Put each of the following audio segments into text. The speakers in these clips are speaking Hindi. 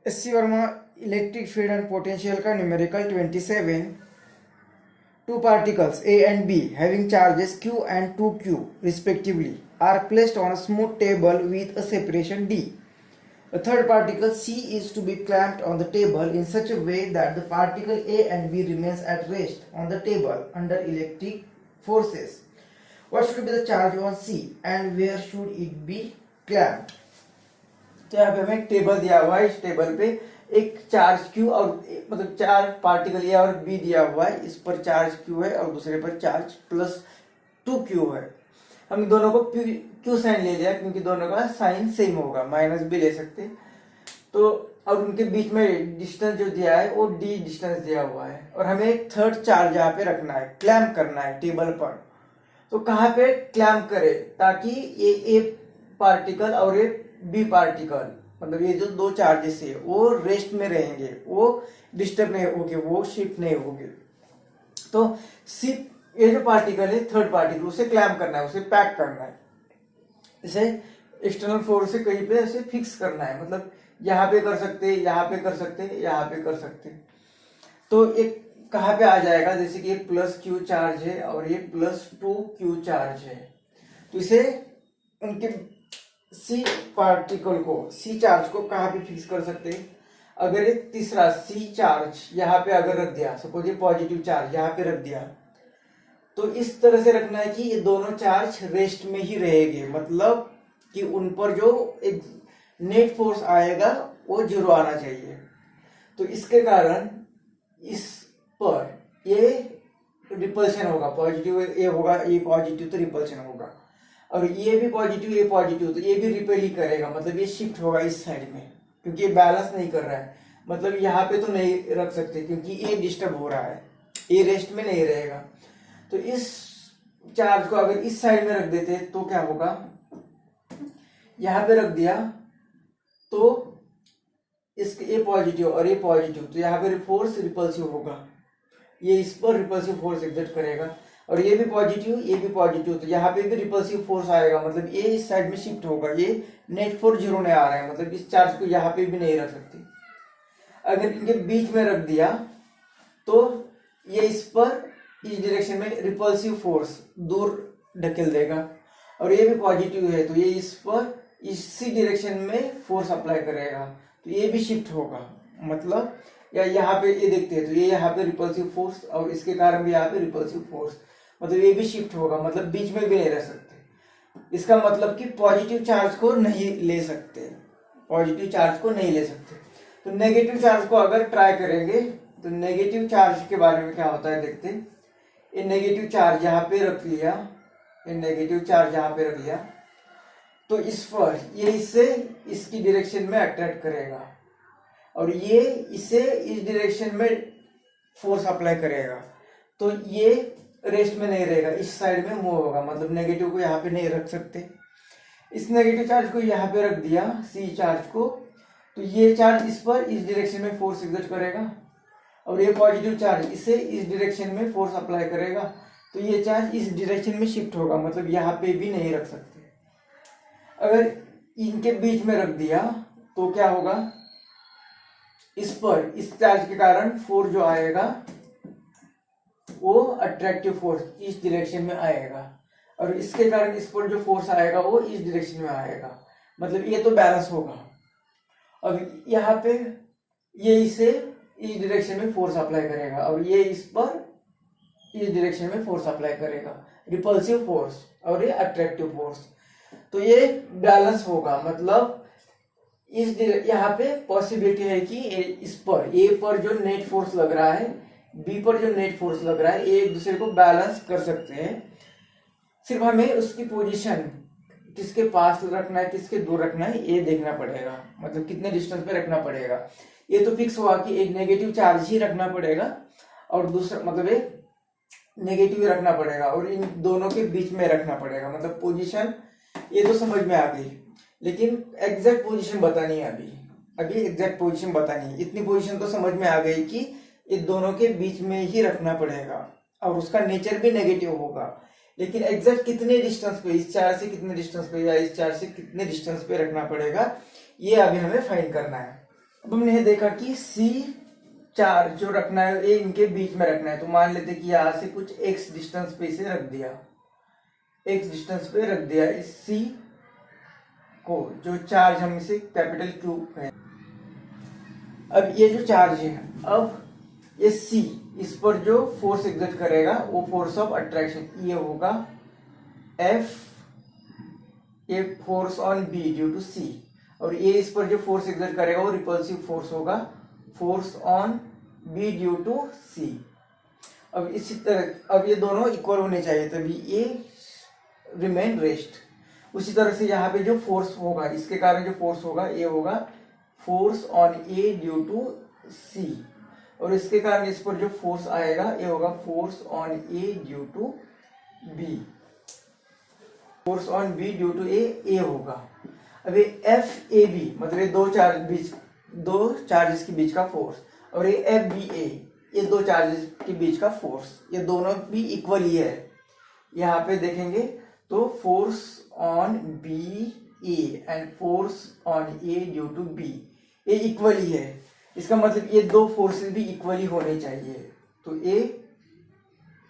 S C Verma electric field and potential का numerical 27. Two particles A and B having charges Q and 2Q respectively are placed on a smooth table with a separation D. The third particle C is to be clamped on the table in such a way that the particle A and B remains at rest on the table under electric forces. What should be the charge on C and where should it be clamped? तो यहाँ पे हमें एक टेबल दिया हुआ है। इस टेबल पे एक चार्ज Q और मतलब चार पार्टिकल A और B दिया हुआ है। इस पर चार्ज Q है और दूसरे पर चार्ज प्लस 2Q है। हम दोनों को Q साइन ले लिया क्योंकि दोनों का साइन सेम होगा, माइनस भी ले सकते। तो और उनके बीच में डिस्टेंस जो दिया है वो D डिस्टेंस दिया हुआ है और हमें एक थर्ड चार्ज यहाँ पे रखना है, क्लैम्प करना है टेबल पर। तो कहाँ पे क्लैम्प करे ताकि ये A पार्टिकल और ये B पार्टिकल मतलब ये जो दो चार्जेस है वो रेस्ट में रहेंगे, वो डिस्टर्ब नहीं होंगे, वो शिफ्ट नहीं होंगे। तो सिर्फ ये जो पार्टिकल है थर्ड पार्टिकल उसे क्लैम्प करना है, उसे पैक करना है, इसे एक्सटर्नल फोर्स से कहीं पे उसे फिक्स करना है। मतलब यहाँ पे कर सकते, यहाँ पे कर सकते, यहाँ पे कर सकते। तो एक कहाँ पे आ जाएगा, जैसे कि ये प्लस Q चार्ज है और ये प्लस 2Q चार्ज है। तो इसे उनके C पार्टिकल को, C चार्ज को कहाँ पे फिक्स कर सकते हैं? अगर एक तीसरा C चार्ज यहाँ पे अगर रख दिया, सपोज ये पॉजिटिव चार्ज यहाँ पे रख दिया, तो इस तरह से रखना है कि ये दोनों चार्ज रेस्ट में ही रहेंगे। मतलब कि उन पर जो एक नेट फोर्स आएगा वो जीरो आना चाहिए। तो इसके कारण इस पर ये रिपल्शन होगा, पॉजिटिव ये होगा, ये पॉजिटिव तो रिपल्शन होगा, और ये भी पॉजिटिव ये पॉजिटिव तो ये भी रिपेल ही करेगा। मतलब ये शिफ्ट होगा इस साइड में क्योंकि ये बैलेंस नहीं कर रहा है। मतलब यहाँ पे तो नहीं रख सकते क्योंकि ये डिस्टर्ब हो रहा है, ये रेस्ट में नहीं रहेगा। तो इस चार्ज को अगर इस साइड में रख देते तो क्या होगा, यहाँ पे रख दिया तो इसके ये पॉजिटिव और ये पॉजिटिव, तो यहाँ पे फोर्स रिपल्सिव होगा, ये इस पर रिपल्सिव फोर्स एग्जर्ट करेगा। और ये भी पॉजिटिव ये भी पॉजिटिव, तो यहाँ पे भी रिपल्सिव फोर्स आएगा। मतलब ये इस साइड में शिफ्ट होगा, ये नेट फोर्स जीरो नहीं आ रहा है। मतलब इस चार्ज को यहाँ पे भी नहीं रख सकते। अगर इनके बीच में रख दिया तो ये इस पर इस डायरेक्शन में रिपल्सिव फोर्स दूर ढकेल देगा, और ये भी पॉजिटिव है तो ये इस पर इसी डायरेक्शन में फोर्स अप्लाई करेगा, तो ये भी शिफ्ट होगा। मतलब या यहाँ पे ये देखते हैं तो ये यहाँ पे रिपल्सिव फोर्स और इसके कारण भी यहाँ पे रिपल्सिव फोर्स, मतलब ये भी शिफ्ट होगा। मतलब बीच में भी नहीं रह सकते। इसका मतलब कि पॉजिटिव चार्ज को नहीं ले सकते, पॉजिटिव चार्ज को नहीं ले सकते। तो नेगेटिव चार्ज को अगर ट्राई करेंगे तो नेगेटिव चार्ज के बारे में क्या होता है देखते हैं। ये नेगेटिव चार्ज यहाँ पे रख लिया, ये नेगेटिव चार्ज यहाँ पे रख लिया, तो इस पर ये इससे इसकी डायरेक्शन में अट्रैक्ट करेगा और ये इसे इस डायरेक्शन में फोर्स अप्लाई करेगा। तो ये रेस्ट में नहीं रहेगा, इस साइड में मूव होगा। मतलब नेगेटिव को यहाँ पे नहीं रख सकते। इस नेगेटिव चार्ज को यहाँ पे रख दिया C चार्ज को, तो ये चार्ज इस पर इस डायरेक्शन में फोर्स एग्जर्ट करेगा और ये पॉजिटिव चार्ज इसे इस डायरेक्शन में फोर्स अप्लाई करेगा, तो ये चार्ज इस डायरेक्शन में शिफ्ट होगा। मतलब यहाँ पे भी नहीं रख सकते। अगर इनके बीच में रख दिया तो क्या होगा, इस पर इस चार्ज के कारण फोर्स जो आएगा वो अट्रैक्टिव फोर्स इस डायरेक्शन में आएगा, और इसके कारण इस पर जो फोर्स आएगा वो इस डायरेक्शन में आएगा। मतलब ये तो बैलेंस होगा। अब यहाँ पे ये इसे इस डायरेक्शन में फोर्स अप्लाई करेगा और ये इस पर इस डायरेक्शन में फोर्स अप्लाई करेगा, रिपल्सिव फोर्स और ये अट्रैक्टिव फोर्स। तो ये बैलेंस होगा। मतलब इस यहाँ पे पॉसिबिलिटी है कि इस पर ए पर जो नेट फोर्स लग रहा है, बी पर जो नेट फोर्स लग रहा है, ये एक दूसरे को बैलेंस कर सकते हैं। सिर्फ हमें उसकी पोजीशन किसके पास रखना है किसके दूर रखना है ये देखना पड़ेगा। मतलब कितने डिस्टेंस पे रखना पड़ेगा। ये तो फिक्स हुआ कि एक नेगेटिव चार्ज ही रखना पड़ेगा और दूसरा मतलब एक नेगेटिव ही रखना पड़ेगा और इन दोनों के बीच में रखना पड़ेगा। मतलब पोजीशन ये तो समझ में आ गई, लेकिन एग्जैक्ट पोजीशन बतानी है। अभी एग्जैक्ट पोजीशन बतानी है। इतनी पोजीशन तो समझ में आ गई कि ये दोनों के बीच में ही रखना पड़ेगा और उसका नेचर भी नेगेटिव होगा। लेकिन एग्जैक्ट कितने डिस्टेंस पे, इस चार्ज से कितने डिस्टेंस पे या इस चार्ज से कितने डिस्टेंस पे रखना पड़ेगा, ये अभी हमें फाइंड करना है। अब हमने देखा कि सी चार्ज जो रखना है ए इनके बीच में रखना है, तो मान लेते कि यहां से कुछ एक्स डिस्टेंस पे इसे रख दिया, एक्स डिस्टेंस पे रख दिया इस सी को, जो चार्ज हम इसे कैपिटल क्यू है। अब ये जो चार्ज है, अब ये सी, इस पर जो फोर्स एग्जर्ट करेगा वो फोर्स ऑफ अट्रैक्शन ये होगा एफ, ये force on B due to C, और ये इस पर जो फोर्स एग्जर्ट करेगा वो रिपल्सिव फोर्स होगा force on B due to C. अब इसी तरह अब ये दोनों इक्वल होने चाहिए तभी ये रिमेन रेस्ट। उसी तरह से यहाँ पे जो फोर्स होगा, इसके कारण जो फोर्स होगा ये होगा force on A due to C, और इसके कारण इस पर जो फोर्स आएगा ये होगा force on A due to B, force on B due to A होगा। अब ये एफ ए बी मतलब ये दो चार्जेस के बीच का फोर्स, और ये एफ बी ए ये दो चार्जेस के बीच का फोर्स, ये दोनों भी इक्वल ही है। यहाँ पे देखेंगे तो force on B A and force on A due to B ये इक्वल ही है। इसका मतलब ये दो फोर्सेस भी इक्वल ही होने चाहिए। तो A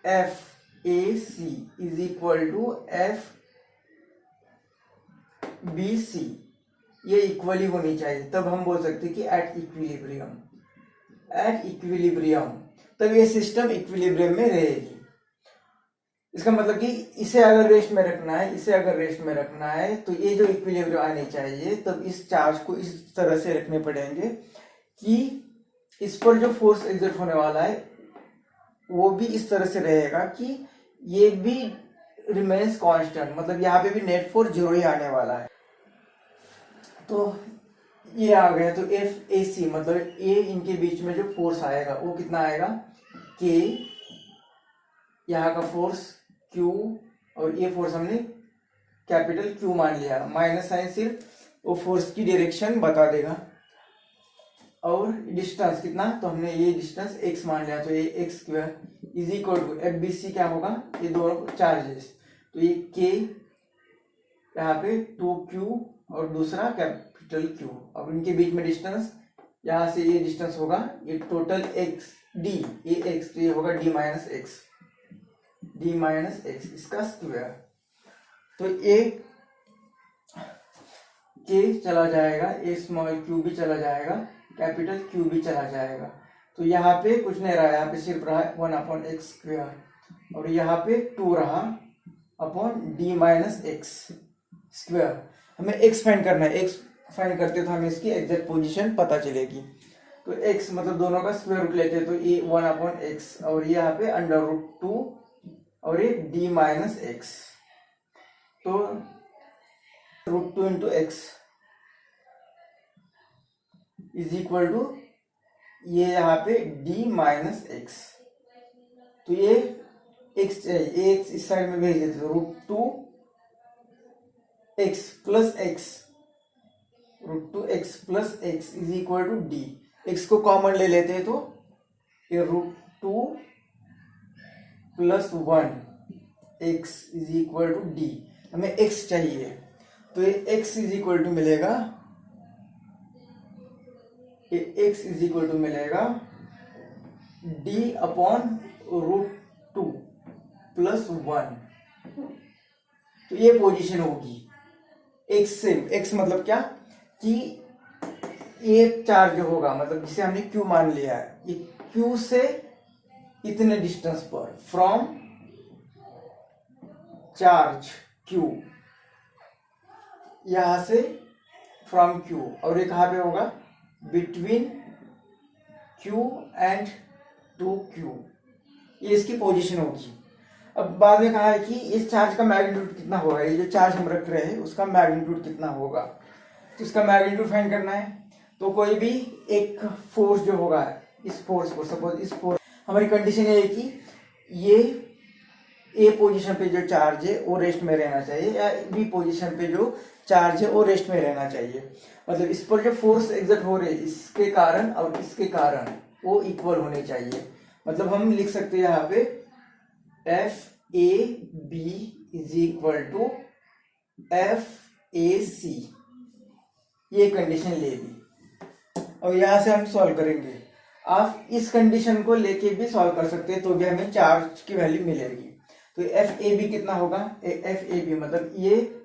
F A C is equal to F B C, ये इक्वल ही होनी चाहिए, तब हम बोल सकते हैं कि एट इक्विलिब्रियम, एट इक्विलिब्रियम तब ये सिस्टम इक्विलिब्रियम में रहेगी। इसका मतलब कि इसे अगर रेस्ट में रखना है, इसे अगर रेस्ट में रखना है तो ये जो इक्विलिब्रियम आने चाहिए, तब इस चार्ज को इस तरह से रखने पड़ेंगे कि इस पर जो फोर्स एग्जर्ट होने वाला है वो भी इस तरह से रहेगा कि ये भी रिमेन्स कांस्टेंट, मतलब यहाँ पे भी नेट फोर्स 0 ही आने वाला है। तो ये आ गया, तो एफ ए सी मतलब ए इनके बीच में जो फोर्स आएगा वो कितना आएगा के, यहाँ का फोर्स क्यू, और ये फोर्स हमने कैपिटल क्यू मान लिया, माइनस साइन सिर्फ वो फोर्स की डायरेक्शन बता देगा। और डिस्टेंस कितना, तो हमने ये डिस्टेंस x मान लिया, तो ये x square is equal to F B C क्या होगा, ये दोनों चार्जेस, तो ये k यहाँ पे 2q और दूसरा कैपिटल Q। अब इनके बीच में डिस्टेंस, यहाँ से ये डिस्टेंस होगा ये टोटल x d, ये x, तो ये होगा d minus x, d minus x इसका स्क्वायर। तो ये k चला जाएगा, ए स्मॉल q भी चला जाएगा, कैपिटल Q भी चला जाएगा। तो यहाँ पे कुछ नहीं रहा, यहाँ पे सिर्फ रहा 1/x स्क्वायर, और यहाँ पे 2 रहा upon d minus x square. हमें x फाइंड करना है, x फाइंड करते तो हमें इसकी एग्जैक्ट पोजीशन पता चलेगी। तो x मतलब दोनों का स्क्वायर रूट लेते हैं, तो ये 1/x, और ये यहाँ पे √2 और ये d माइनस एक्स, तो √2 into x is equal to ये यहाँ पे d माइनस एक्स। तो ये x चाहिए, x इस साइड में भेज देते, तो √2x plus x, √2x plus x is equal to d। x को कॉमन ले लेते हैं तो ये √2 plus 1x is equal to d। हमें x चाहिए, तो ये x इज इक्वल टू मिलेगा, ये x इज इक्वल टू मिलेगा d अपॉन √2 प्लस 1। तो ये पोजीशन होगी x से, x मतलब क्या कि ये चार्ज जो होगा, मतलब जिसे हमने q मान लिया है, ये q से इतने डिस्टेंस पर, फ्रॉम चार्ज q, यहां से फ्रॉम q, और ये कहां पे होगा बिटवीन q एंड 2q, ये इसकी पोजीशन होगी। अब बाद में कहा है कि इस चार्ज का मैग्नीट्यूड कितना होगा, ये जो चार्ज हम रख रहे हैं उसका मैग्नीट्यूड कितना होगा, तो इसका मैग्नीट्यूड फाइंड करना है। तो कोई भी एक फोर्स जो होगा, इस फोर्स को, सपोज इस फोर्स, हमारी कंडीशन ये है कि ये ए पोजीशन पे जो चार्ज है वो रेस्ट में रहना चाहिए, या बी पोजीशन पे जो चार्ज है वो रेस्ट में रहना चाहिए। मतलब इस पर जो फोर्स एग्जर्ट हो रहे हैं इसके कारण और इसके कारण वो इक्वल होने चाहिए। मतलब हम लिख सकते हैं यहाँ पे F A B is equal to F A C, ये कंडीशन ले ली। और यहाँ से हम सॉल्व करेंगे। आप इस कंडीशन को लेके भी सॉल्व कर सकते हैं तो भी हमें चार्ज की वैल्यू मिलेगी। तो एफ ए बी कितना होगा, एफ ए बी मतलब ये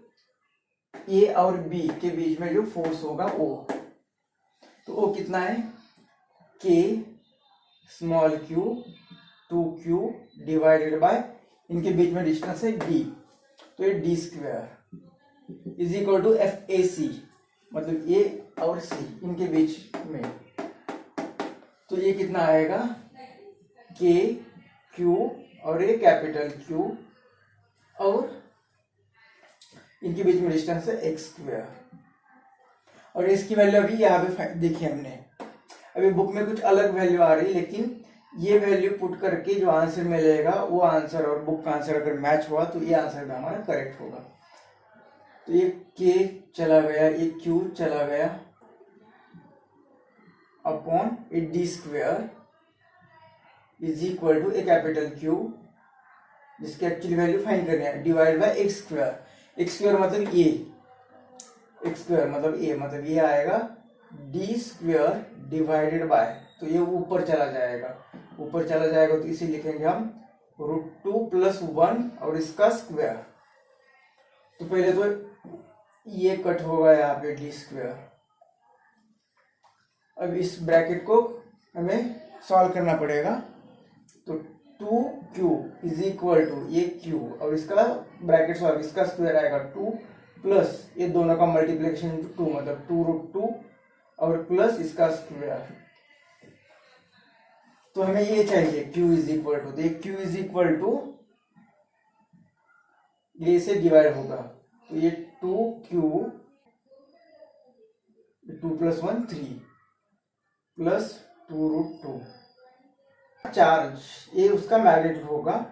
ए और बी के बीच में जो फोर्स होगा ओ, तो ओ कितना है के small Q 2q divided by इनके बीच में डिस्टेंस है डी, तो ये D square is equal to F A C मतलब ए और सी इनके बीच में, तो ये कितना आएगा के क्यू और ये कैपिटल क्यू और इनके बीच में डिस्टेंस है एक्स स्क्वायर। और इसकी वैल्यू अभी यहाँ पे देखी हमने, अभी बुक में कुछ अलग वैल्यू आ रही है, लेकिन ये वैल्यू पुट करके जो आंसर मिलेगा वो आंसर और बुक का आंसर अगर मैच हुआ तो ये आंसर में हमारा करेक्ट होगा। तो ये के चला गया, ये क्यू चला गया upon A D square is equal to a capital Q जिसकी एक्चुअली वैल्यू फाइंड करनी है divide by x square. X square मतलब ए, एक्स स्क्वायर मतलब ए मतलब ये आएगा डी स्क्वायर डिवाइडेड बाय, तो ये ऊपर चला जाएगा, ऊपर चला जाएगा तो इसे लिखेंगे हम √2 + 1 और इसका स्क्वायर। तो पहले तो ये कट होगा यहाँ पे डी स्क्वायर। अब इस ब्रैकेट को हमें सॉल्व करना पड़ेगा, तो 2q इज इक्वल टू ये q और इसका ब्रैकेट सॉल्व, इसका स्क्वायर आएगा 2 प्लस ये दोनों का मल्टीप्लिकेशन 2 मतलब 2√2 और प्लस इसका स्क्वायर। तो हमें ये चाहिए q इज इक्वल टू, तो q इज इक्वल टू ये से डिवाइड होगा, तो ये 2q 2 + 1 3 प्लस 2√2 चार्ज ये उसका मैग्नीट्यूड होगा।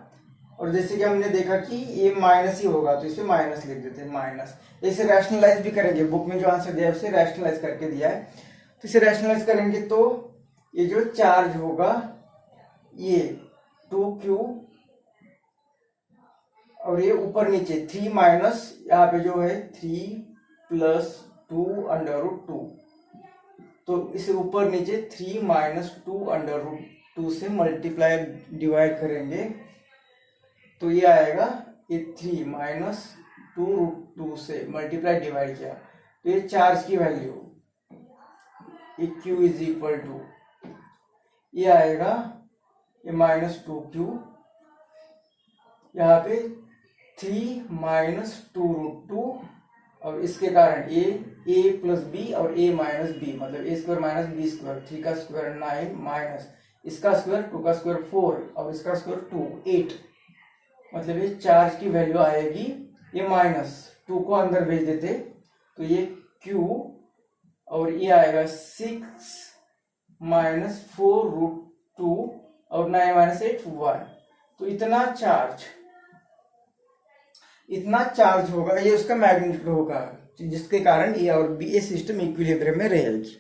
और जैसे कि हमने देखा कि ये माइनस ही होगा तो इसे माइनस लिख देते हैं, माइनस। इसे रैशनलाइज भी करेंगे, बुक में जो आंसर दिया है उसे रैशनलाइज करके दिया है, तो इसे रैशनलाइज करेंगे तो ये जो चार्ज होगा ये 2q और ये ऊपर नीचे 3 माइनस यहाँ पे जो है 3 + 2√2, तो इसे ऊपर नीचे 3 - 2√2 से मल्टीप्लाई डिवाइड करेंगे तो ये आएगा ये 3 - 2√2 से मल्टीप्लाई डिवाइड किया तो ये चार्ज की वैल्यू ये q इज इक्वल टू ये आएगा ये -2q यहाँ पे 3 - 2√2 और इसके कारण a + b और a - b मतलब a² - b², 3 का स्क्वायर 9 माइनस इसका स्क्वायर 2 का स्क्वायर 4 और इसका स्क्वायर 2 8 मतलब ये चार्ज की वैल्यू आएगी, ये -2 को अंदर भेज देते तो ये q और ये आएगा 6 - 4√2 और 9 - 8 1, तो इतना चार्ज होगा, ये उसका मैग्नीट्यूड होगा जिसके कारण ए और बी ये सिस्टम इक्विलिब्रियम में रहेगी।